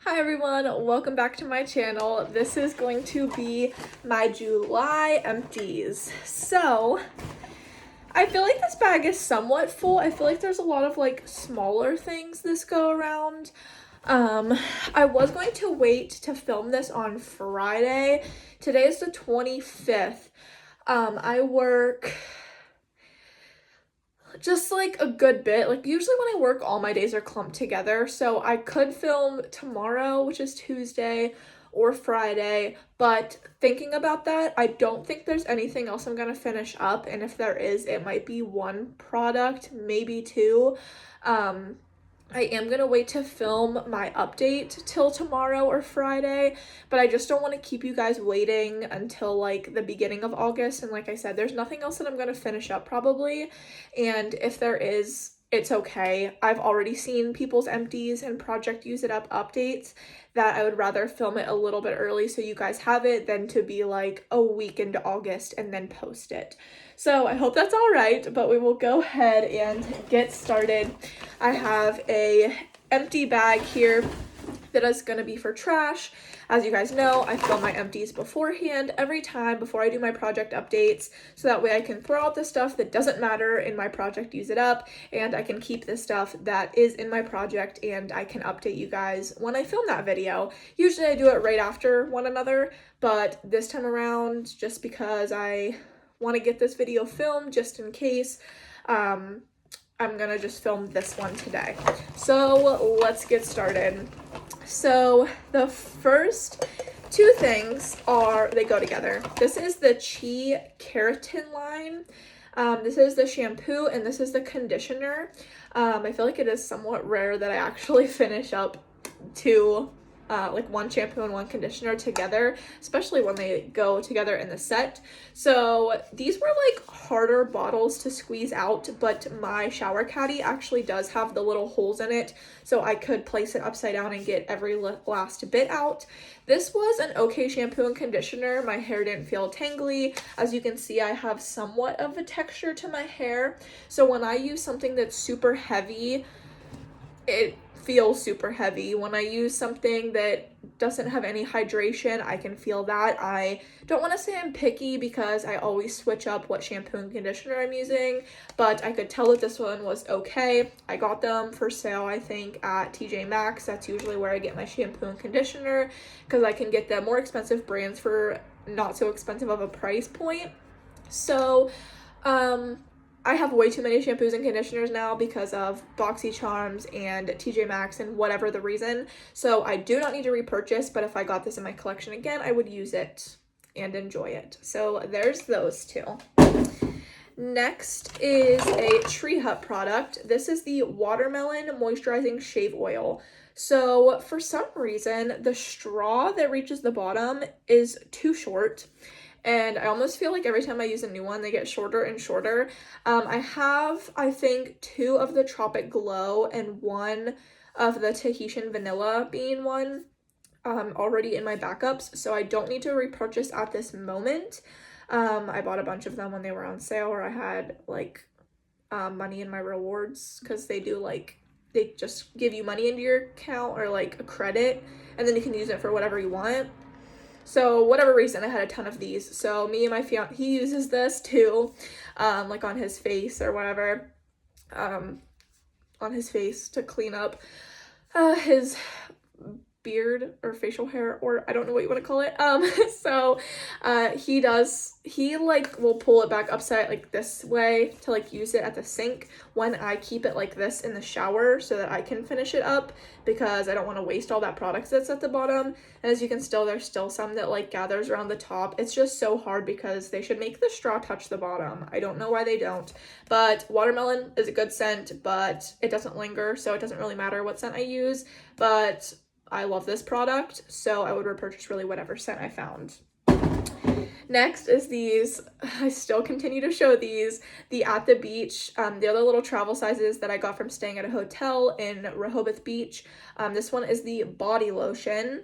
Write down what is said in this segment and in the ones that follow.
Hi everyone, welcome back to my channel. This is going to be my July empties. So, I feel like this bag is somewhat full. I feel like there's a lot of like smaller things this go around. I was going to wait to film this on Friday. Today is the 25th. I work just like a good bit. Like usually when I work, all my days are clumped together. So I could film tomorrow, which is Tuesday, or Friday. But thinking about that, I don't think there's anything else I'm gonna finish up. And if there is, it might be one product, maybe two. I am gonna wait to film my update till tomorrow or Friday, but I just don't want to keep you guys waiting until like the beginning of August. And like I said, there's nothing else that I'm gonna finish up probably. And if there is, it's okay. I've already seen people's empties and Project Use It Up updates that I would rather film it a little bit early so you guys have it than to be like a week into August and then post it. So I hope that's all right, but we will go ahead and get started. I have a empty bag here that is going to be for trash. As you guys know, I film my empties beforehand every time before I do my project updates, so that way I can throw out the stuff that doesn't matter in my project, use it up, and I can keep the stuff that is in my project and I can update you guys when I film that video. Usually I do it right after one another, but this time around, just because I want to get this video filmed just in case, I'm gonna just film this one today. So let's get started. So the first two things they go together. This is the Chi Keratin line. This is the shampoo and this is the conditioner. I feel like it is somewhat rare that I actually finish up two like one shampoo and one conditioner together, especially when they go together in the set. So these were like harder bottles to squeeze out, but my shower caddy actually does have the little holes in it, so I could place it upside down and get every last bit out. This was an okay shampoo and conditioner. My hair didn't feel tangly. As you can see, I have somewhat of a texture to my hair, so when I use something that's super heavy, it feels super heavy. When I use something that doesn't have any hydration, I can feel that. I don't want to say I'm picky because I always switch up what shampoo and conditioner I'm using, but I could tell that this one was okay. I got them for sale, I think, at TJ Maxx. That's usually where I get my shampoo and conditioner because I can get the more expensive brands for not so expensive of a price point. So, I have way too many shampoos and conditioners now because of BoxyCharms and TJ Maxx and whatever the reason. So I do not need to repurchase, but if I got this in my collection again, I would use it and enjoy it. So there's those two. Next is a Tree Hut product. This is the Watermelon Moisturizing Shave Oil. So for some reason, the straw that reaches the bottom is too short. And I almost feel like every time I use a new one, they get shorter and shorter. I have, I think, two of the Tropic Glow and one of the Tahitian Vanilla Bean one already in my backups, so I don't need to repurchase at this moment. I bought a bunch of them when they were on sale, or I had like money in my rewards, because they do like, they just give you money into your account or like a credit, and then you can use it for whatever you want. So whatever reason, I had a ton of these. So me and my fiance, he uses this too, like on his face or whatever, on his face to clean up his beard or facial hair, or I don't know what you want to call it. So he like will pull it back upside like this way to like use it at the sink when I keep it like this in the shower so that I can finish it up, because I don't want to waste all that product that's at the bottom. And as you can there's still some that like gathers around the top. It's just so hard because they should make the straw touch the bottom. I don't know why they don't, but watermelon is a good scent, but it doesn't linger, so it doesn't really matter what scent I use. But I love this product, so I would repurchase really whatever scent I found. Next is these. I still continue to show these, the At the Beach, the other little travel sizes that I got from staying at a hotel in Rehoboth Beach. This one is the body lotion.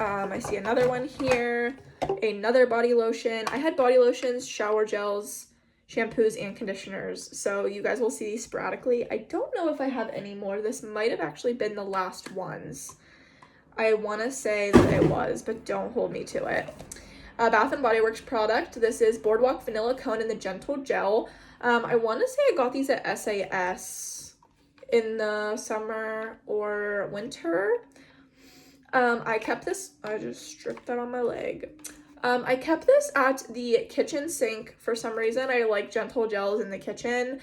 I see another one here, another body lotion. I had body lotions, shower gels, shampoos, and conditioners, so you guys will see these sporadically. I don't know if I have any more. This might have actually been the last ones. I want to say that it was, but don't hold me to it. Bath and Body Works product. This is Boardwalk Vanilla Cone in the Gentle Gel. I want to say I got these at SAS in the summer or winter. I kept this, I just stripped that on my leg. I kept this at the kitchen sink for some reason. I like gentle gels in the kitchen.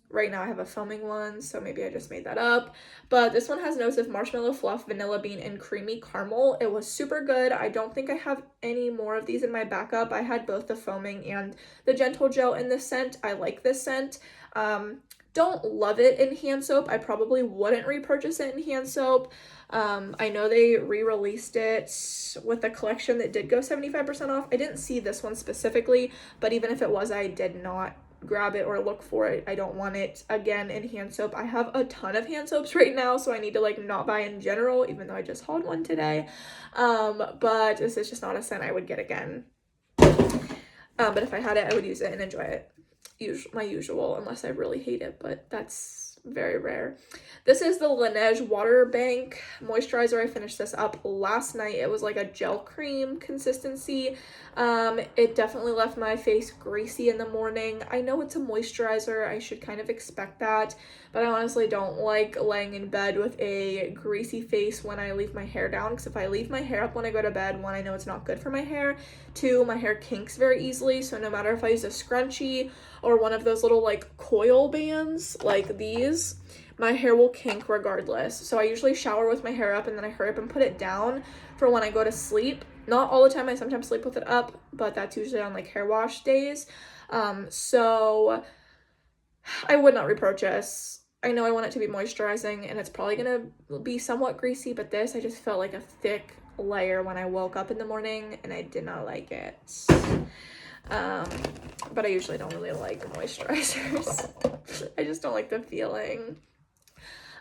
Right now I have a foaming one, so maybe I just made that up. But this one has notes of marshmallow fluff, vanilla bean, and creamy caramel. It was super good. I don't think I have any more of these in my backup. I had both the foaming and the gentle gel in this scent. I like this scent. Don't love it in hand soap. I probably wouldn't repurchase it in hand soap. I know they re-released it with a collection that did go 75% off. I didn't see this one specifically, but even if it was, I did not grab it or look for it. I don't want it again in hand soap. I have a ton of hand soaps right now, so I need to like not buy in general, even though I just hauled one today. But this is just not a scent I would get again. But if I had it, I would use it and enjoy it. My usual, unless I really hate it, but that's very rare. This is the Laneige Water Bank moisturizer. I finished this up last night. It was like a gel cream consistency. It definitely left my face greasy in the morning. I know it's a moisturizer. I should kind of expect that, but I honestly don't like laying in bed with a greasy face when I leave my hair down, because if I leave my hair up when I go to bed, one, I know it's not good for my hair. Two, my hair kinks very easily, so no matter if I use a scrunchie or one of those little like coil bands like these, my hair will kink regardless. So I usually shower with my hair up and then I hurry up and put it down for when I go to sleep. Not all the time, I sometimes sleep with it up, but that's usually on like hair wash days. So I would not repurchase. I know I want it to be moisturizing and it's probably gonna be somewhat greasy, but this, I just felt like a thick layer when I woke up in the morning and I did not like it. But I usually don't really like moisturizers. I just don't like the feeling.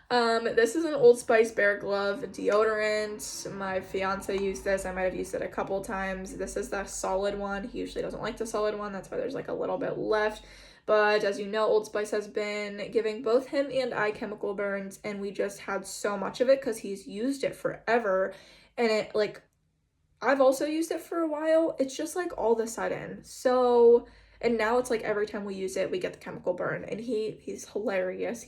This is an Old Spice Bear Glove deodorant. My fiance used this. I might have used it a couple times. This is the solid one. He usually doesn't like the solid one. That's why there's like a little bit left. But as you know, Old Spice has been giving both him and I chemical burns, and we just had so much of it because he's used it forever. And it like, I've also used it for a while. It's just like all of a sudden. So, and now it's like every time we use it, we get the chemical burn, and he's hilarious.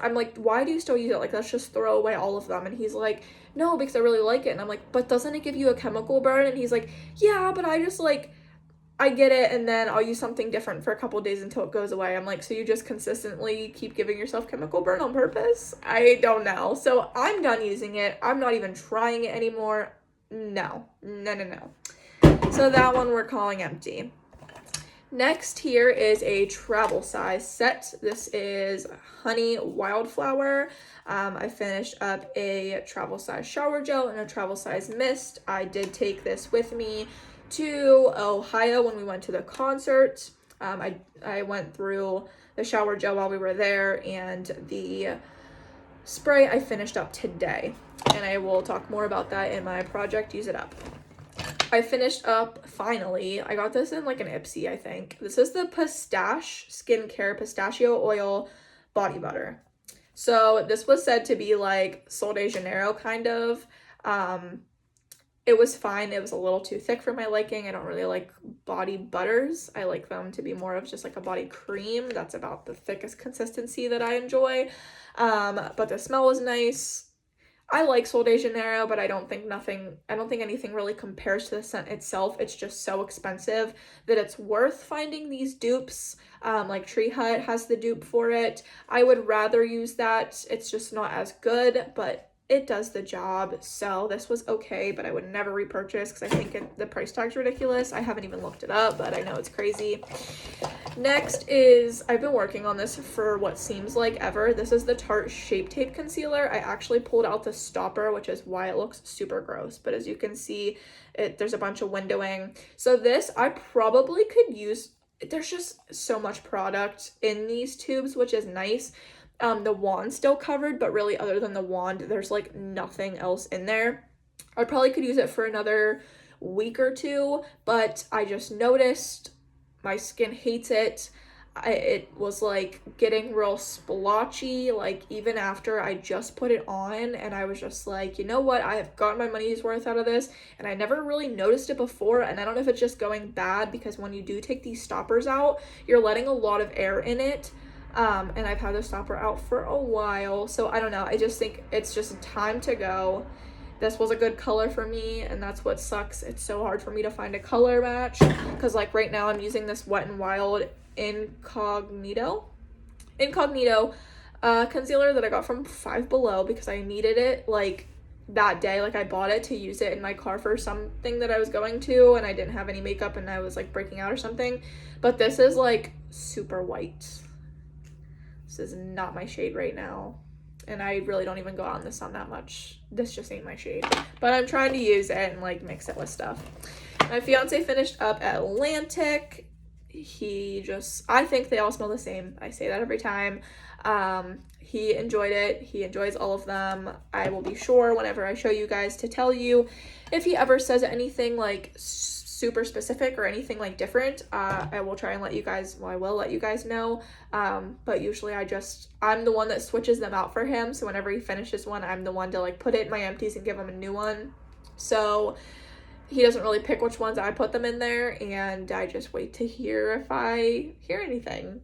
I'm like, why do you still use it? Like, let's just throw away all of them. And he's like, no, because I really like it. And I'm like, but doesn't it give you a chemical burn? And he's like, yeah, but I just like, I get it, and then I'll use something different for a couple days until it goes away. I'm like, so you just consistently keep giving yourself chemical burn on purpose? I don't know. So I'm done using it. I'm not even trying it anymore. No. So that one we're calling empty. Next here is a travel size set. This is Honey Wildflower. I finished up a travel size shower gel and a travel size mist. I did take this with me to Ohio when we went to the concert. I went through the shower gel while we were there, and the spray I finished up today, and I will talk more about that in my project Use It Up. I finished up, finally, I got this in like an Ipsy, I think. This is the Pistache Skincare Pistachio Oil Body Butter. So this was said to be like Sol de Janeiro kind of. It was fine. It was a little too thick for my liking. I don't really like body butters. I like them to be more of just like a body cream. That's about the thickest consistency that I enjoy. But the smell was nice. I like Sol de Janeiro, but I don't think anything really compares to the scent itself. It's just so expensive that it's worth finding these dupes. Like Tree Hut has the dupe for it. I would rather use that. It's just not as good, but it does the job. So this was okay, but I would never repurchase because I think the price tag's ridiculous. I haven't even looked it up, but I know it's crazy. Next is, I've been working on this for what seems like ever. This is the Tarte Shape Tape Concealer. I actually pulled out the stopper, which is why it looks super gross. But as you can see, there's a bunch of windowing. So this, I probably could use, there's just so much product in these tubes, which is nice. The wand's still covered, but really other than the wand, there's like nothing else in there. I probably could use it for another week or two, but I just noticed my skin hates it. it was like getting real splotchy, like even after I just put it on, and I was just like, you know what, I have gotten my money's worth out of this, and I never really noticed it before. And I don't know if it's just going bad, because when you do take these stoppers out, you're letting a lot of air in it. And I've had the stopper out for a while, so I don't know, I just think it's just time to go. This was a good color for me, and that's what sucks. It's so hard for me to find a color match, because like right now I'm using this Wet n Wild Incognito concealer that I got from Five Below, because I needed it like that day. Like I bought it to use it in my car for something that I was going to, and I didn't have any makeup and I was like breaking out or something. But this is like super white. This is not my shade right now, and I really don't even go out in the sun that much. This just ain't my shade, but I'm trying to use it and like mix it with stuff. My fiance finished up Atlantic. I think they all smell the same. I say that every time. He enjoyed it. He enjoys all of them. I will be sure whenever I show you guys to tell you if he ever says anything like super specific or anything like different. I will try and let you guys, well, I will let you guys know. But usually I'm the one that switches them out for him. So whenever he finishes one, I'm the one to like put it in my empties and give him a new one. So he doesn't really pick which ones I put them in there, and I just wait to hear if I hear anything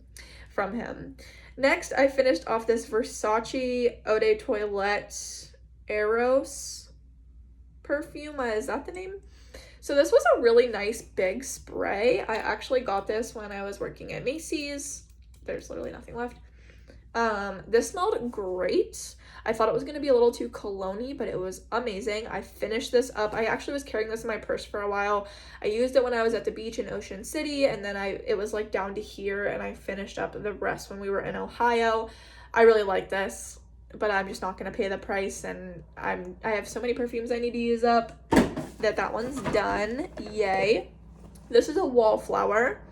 from him. Next, I finished off this Versace Eau de Toilette Eros perfume. Is that the name? So this was a really nice big spray. I actually got this when I was working at Macy's. There's literally nothing left. This smelled great. I thought it was going to be a little too cologne-y, but it was amazing. I finished this up. I actually was carrying this in my purse for a while. I used it when I was at the beach in Ocean City, and then it was like down to here, and I finished up the rest when we were in Ohio. I really like this, but I'm just not going to pay the price, and I have so many perfumes I need to use up that one's done. Yay. This is a Wallflower.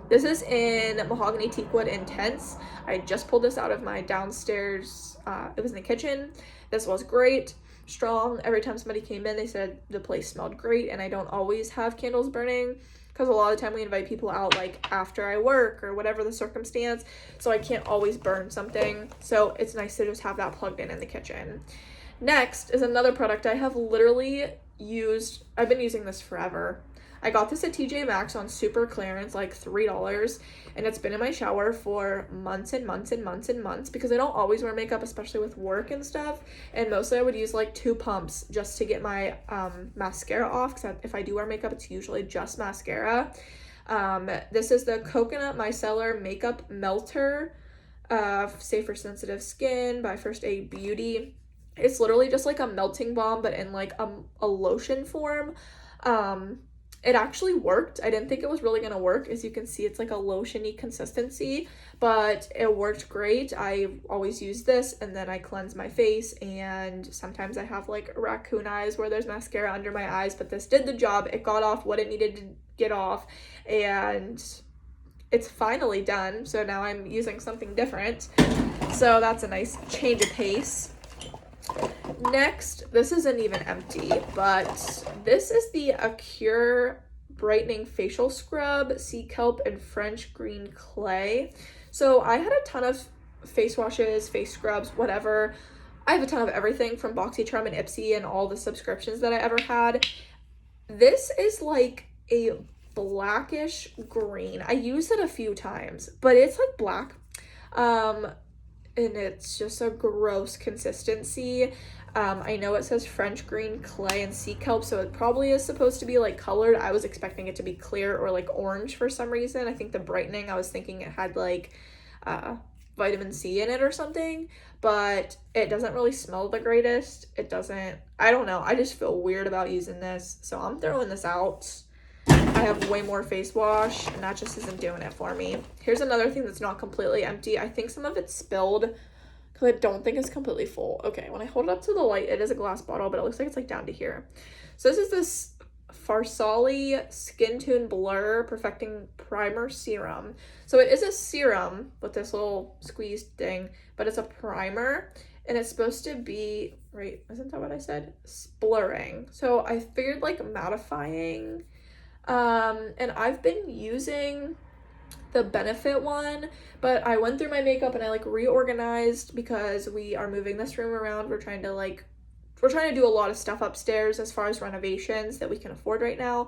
This is in Mahogany Teakwood Intense. I just pulled this out of my downstairs. It was in the kitchen. This was great, strong. Every time somebody came in, they said the place smelled great, and I don't always have candles burning because a lot of the time we invite people out like after I work or whatever the circumstance, so I can't always burn something. So it's nice to just have that plugged in the kitchen. Next is another product I have literally used. I've been using this forever. I got this at TJ Maxx on super clearance, like $3, and it's been in my shower for months and months and months and months because I don't always wear makeup, especially with work and stuff, and mostly I would use like 2 pumps just to get my mascara off, because if I do wear makeup, it's usually just mascara. This is the Coconut Micellar Makeup Melter, safe for sensitive skin by First Aid Beauty. It's literally just like a melting balm, but in like a lotion form. It actually worked. I didn't think it was really gonna work. As you can see, it's like a lotion-y consistency, but it worked great. I always use this, and then I cleanse my face, and sometimes I have like raccoon eyes where there's mascara under my eyes, but this did the job. It got off what it needed to get off, and it's finally done. So now I'm using something different. So that's a nice change of pace. Next, this isn't even empty, but this is the Acure Brightening Facial Scrub, Sea Kelp, and French Green Clay. So I had a ton of face washes, face scrubs, whatever. I have a ton of everything from BoxyCharm and Ipsy and all the subscriptions that I ever had. This is like a blackish green. I used it a few times, but it's like black. And it's just a gross consistency. I know it says French Green Clay and Sea Kelp, so it probably is supposed to be like colored. I was expecting it to be clear or like orange for some reason. I think the brightening, I was thinking it had like vitamin C in it or something, but it doesn't really smell the greatest. I don't know. I just feel weird about using this, so I'm throwing this out. I have way more face wash, and that just isn't doing it for me. Here's another thing that's not completely empty. I think some of it's spilled because I don't think it's completely full. Okay, when I hold it up to the light, it is a glass bottle, but it looks like it's like down to here. So this is this Farsali Skin Tune Blur Perfecting Primer Serum. So it is a serum with this little squeezed thing, but it's a primer, and it's supposed to be, right, isn't that what I said? Blurring. So I figured like mattifying. And I've been using the Benefit one, but I went through my makeup and I like reorganized because we are moving this room around. We're trying to do a lot of stuff upstairs as far as renovations that we can afford right now.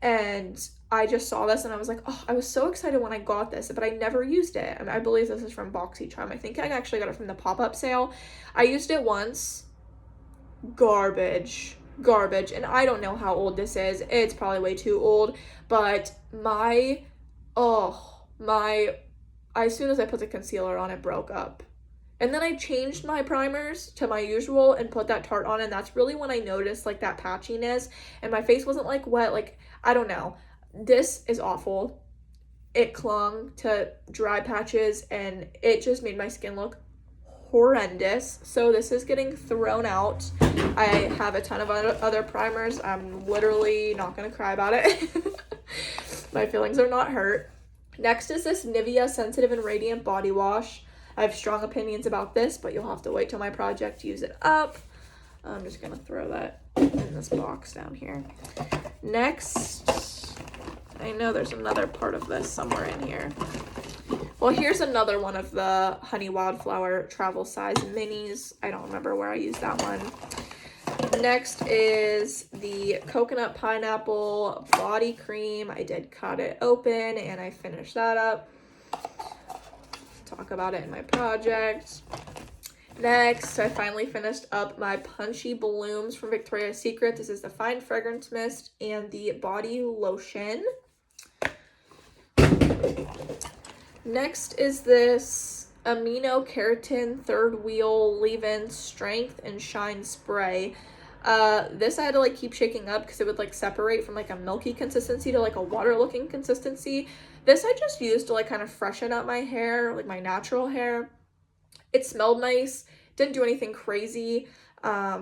And I just saw this and I was like, oh, I was so excited when I got this, but I never used it. And I believe this is from BoxyCharm. I think I actually got it from the pop-up sale. I used it once. Garbage. And I don't know how old this is. It's probably way too old, but as soon as I put the concealer on, it broke up. And then I changed my primers to my usual and put that Tarte on, and that's really when I noticed like that patchiness, and my face wasn't like wet. Like, I don't know. This is awful. It clung to dry patches and it just made my skin look horrendous. So this is getting thrown out. I have a ton of other primers. I'm literally not gonna cry about it. My feelings are not hurt. Next is this Nivea Sensitive and Radiant Body Wash. I have strong opinions about this, but you'll have to wait till my project to use it up. I'm just gonna throw that in this box down here. Next, I know there's another part of this somewhere in here. Well, here's another one of the Honey Wildflower travel size minis. I don't remember where I used that one. Next is the Coconut Pineapple Body Cream. I did cut it open and I finished that up. Talk about it in my project. Next, I finally finished up my Punchy Blooms from Victoria's Secret. This is the Fine Fragrance Mist and the Body Lotion. Next is this Amino Keratin Third Wheel Leave-In Strength and Shine Spray. This I had to like keep shaking up because it would like separate from like a milky consistency to like a water looking consistency. This I just used to like kind of freshen up my hair, like my natural hair. It smelled nice, didn't do anything crazy. I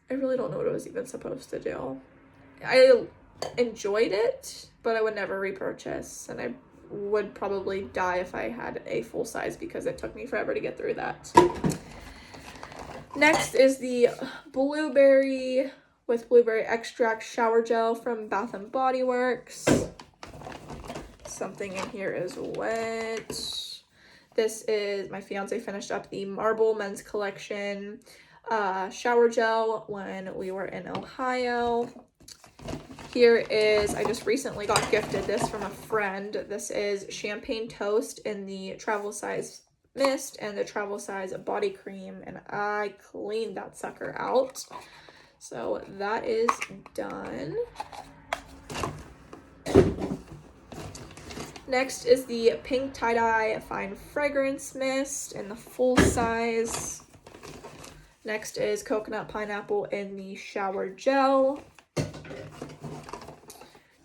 really don't know what it was even supposed to do. I enjoyed it, but I would never repurchase, and I would probably die if I had a full size because it took me forever to get through that. Next is the Blueberry with Blueberry Extract Shower Gel from Bath & Body Works. Something in here is wet. This is, my fiance finished up the Marble Men's Collection shower gel when we were in Ohio. Here is, I just recently got gifted this from a friend. This is Champagne Toast in the travel size mist and the travel size body cream, and I cleaned that sucker out. So that is done. Next is the Pink Tie-Dye Fine Fragrance Mist in the full size. Next is Coconut Pineapple in the shower gel.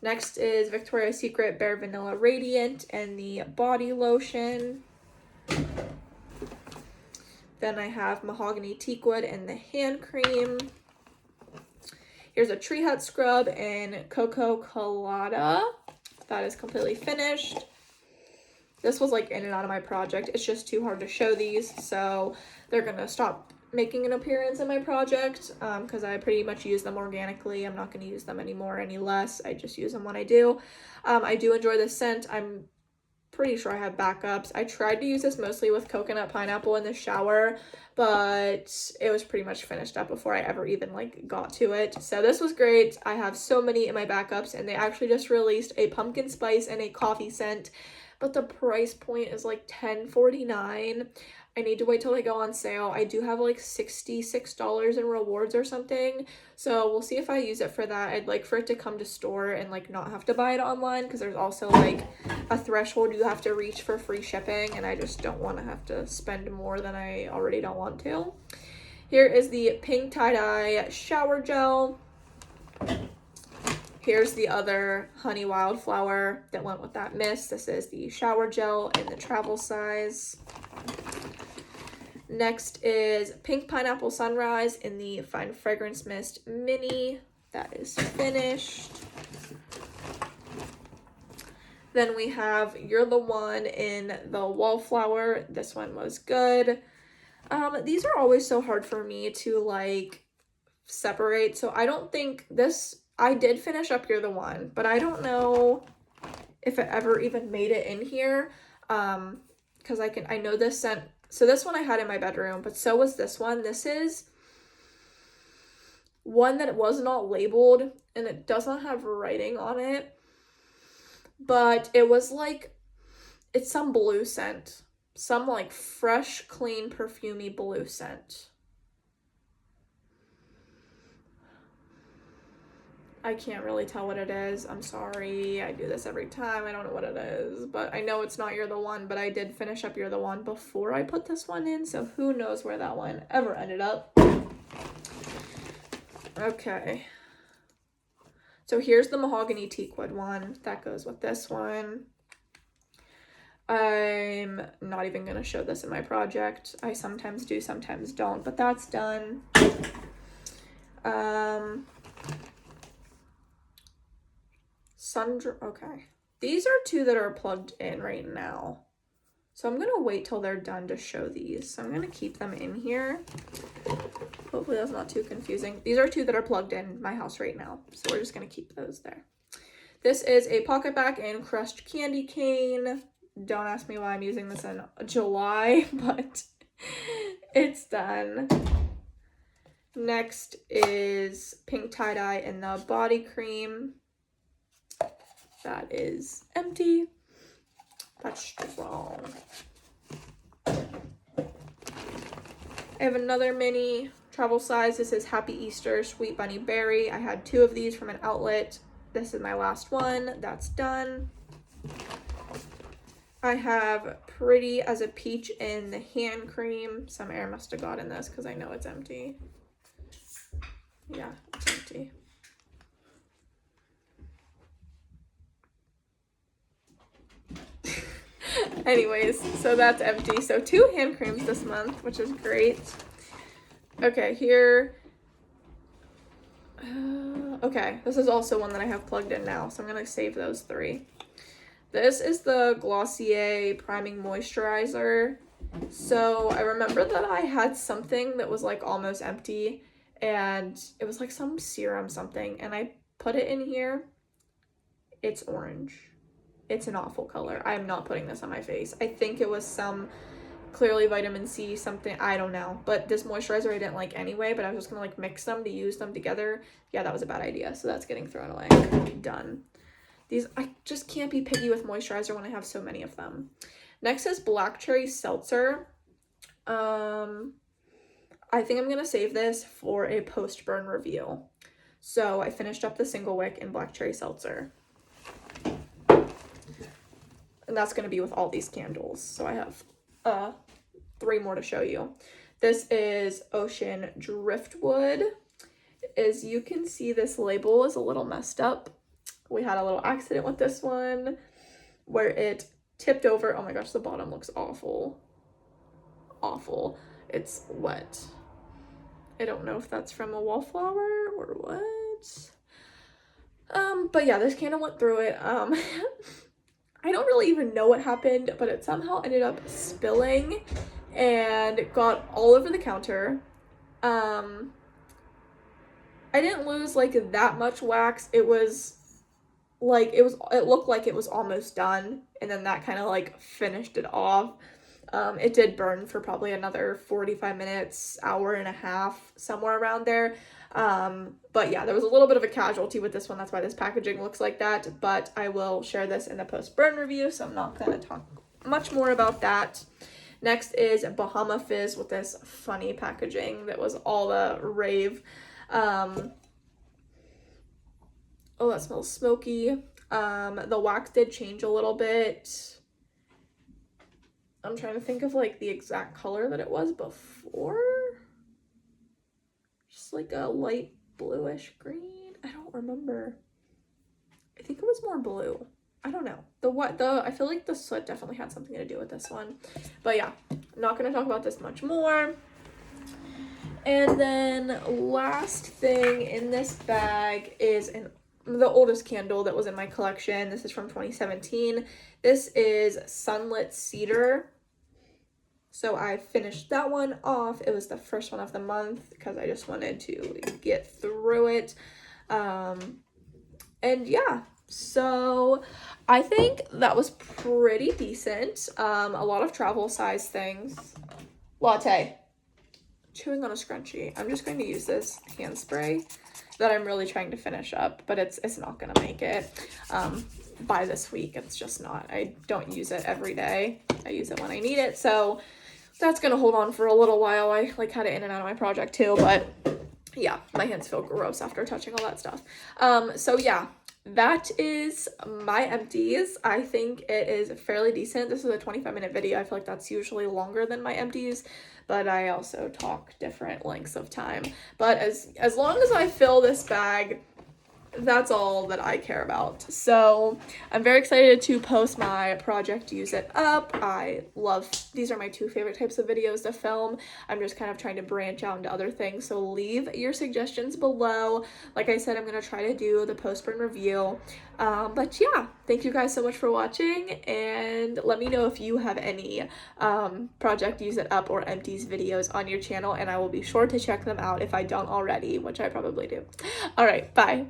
Next is Victoria's Secret Bare Vanilla Radiant and the body lotion. Then I have Mahogany Teakwood and the hand cream. Here's a Tree Hut scrub in Cocoa Colada. That is completely finished. This was like in and out of my project. It's just too hard to show these, so they're gonna stop making an appearance in my project because I pretty much use them organically. I'm not going to use them anymore any less. I just use them when I do. I do enjoy this scent. I'm pretty sure I have backups. I tried to use this mostly with Coconut Pineapple in the shower, but it was pretty much finished up before I ever even like got to it. So this was great. I have so many in my backups, and they actually just released a pumpkin spice and a coffee scent, but the price point is like $10.49. I need to wait till they go on sale. I do have like $66 in rewards or something, so we'll see if I use it for that. I'd like for it to come to store and like not have to buy it online, because there's also like a threshold you have to reach for free shipping, and I just don't want to have to spend more than I already don't want to. Here is the Pink Tie-Dye Shower Gel. Here's the other Honey Wildflower that went with that mist. This is the shower gel in the travel size. Next is Pink Pineapple Sunrise in the Fine Fragrance Mist Mini. That is finished. Then we have You're the One in the Wallflower. This one was good. These are always so hard for me to like separate. So I don't think this, I did finish up You're the One, but I don't know if it ever even made it in here. Because I know this scent. So this one I had in my bedroom, but so was this one. This is one that it was not labeled, and it does not have writing on it, but it was like, it's some blue scent, some like fresh, clean, perfumey blue scent. I can't really tell what it is. I'm sorry. I do this every time. I don't know what it is, but I know it's not You're the One, but I did finish up You're the One before I put this one in, so who knows where that one ever ended up. Okay. So here's the mahogany teakwood one. That goes with this one. I'm not even going to show this in my project. I sometimes do, sometimes don't, but that's done. Okay. These are two that are plugged in right now. So I'm going to wait till they're done to show these. So I'm going to keep them in here. Hopefully that's not too confusing. These are two that are plugged in my house right now. So we're just going to keep those there. This is a pocket back in crushed candy cane. Don't ask me why I'm using this in July, but it's done. Next is pink tie-dye in the body cream. That is empty. That's strong. I have another mini travel size. This is Happy Easter Sweet Bunny Berry. I had two of these from an outlet. This is my last one. That's done. I have Pretty as a Peach in the hand cream. Some air must have got in this because I know it's empty. Yeah, it's empty. Anyways, so that's empty. So 2 hand creams this month, which is great. Okay, here. Okay, this is also one that I have plugged in now, so I'm going to save those 3. This is the Glossier Priming Moisturizer. So I remember that I had something that was like almost empty, and it was like some serum something, and I put it in here. It's orange. It's an awful color. I am not putting this on my face. I think it was some clearly vitamin C something. I don't know. But this moisturizer I didn't like anyway, but I was just going to like mix them to use them together. Yeah, that was a bad idea. So that's getting thrown away. Done. These, I just can't be picky with moisturizer when I have so many of them. Next is Black Cherry Seltzer. I think I'm going to save this for a post-burn review. So I finished up the single wick in Black Cherry Seltzer. And that's going to be with all these candles. So I have 3 more to show you. This is Ocean Driftwood. As you can see, this label is a little messed up. We had a little accident with this one where it tipped over. Oh my gosh, the bottom looks awful. Awful. It's wet. I don't know if that's from a wallflower or what. But yeah, this candle went through it. I don't really even know what happened, but it somehow ended up spilling and got all over the counter. I didn't lose like that much wax. It was like, it looked like it was almost done, and then that kind of like finished it off. It did burn for probably another 45 minutes, hour and a half, somewhere around there. But yeah, there was a little bit of a casualty with this one. That's why this packaging looks like that, but I will share this in the post-burn review, so I'm not going to talk much more about that. Next is Bahama Fizz with this funny packaging that was all the rave. Oh, that smells smoky. The wax did change a little bit. I'm trying to think of like the exact color that it was before. Just like a light bluish green. I don't remember. I think it was more blue. I don't know. I feel like the soot definitely had something to do with this one. But yeah, I'm not going to talk about this much more. And then last thing in this bag is the oldest candle that was in my collection. This is from 2017. This is Sunlit Cedar. So I finished that one off. It was the first one of the month because I just wanted to get through it. And yeah, So I think that was pretty decent. A lot of travel size things. Latte. Chewing on a scrunchie. I'm just going to use this hand spray that I'm really trying to finish up, but it's not gonna make it by this week. It's just not. I don't use it every day. I use it when I need it, so that's gonna hold on for a little while. I like had it in and out of my project too, but yeah, my hands feel gross after touching all that stuff. So yeah, that is my empties. I think it is fairly decent. This is a 25-minute video. I feel like that's usually longer than my empties, but I also talk different lengths of time. But as long as I fill this bag, that's all that I care about. So I'm very excited to post my project Use It Up. I love, these are my two favorite types of videos to film. I'm just kind of trying to branch out into other things, so leave your suggestions below. Like I said, I'm going to try to do the post-burn review. But yeah, thank you guys so much for watching, and let me know if you have any project Use It Up or empties videos on your channel, and I will be sure to check them out if I don't already, which I probably do. All right, bye.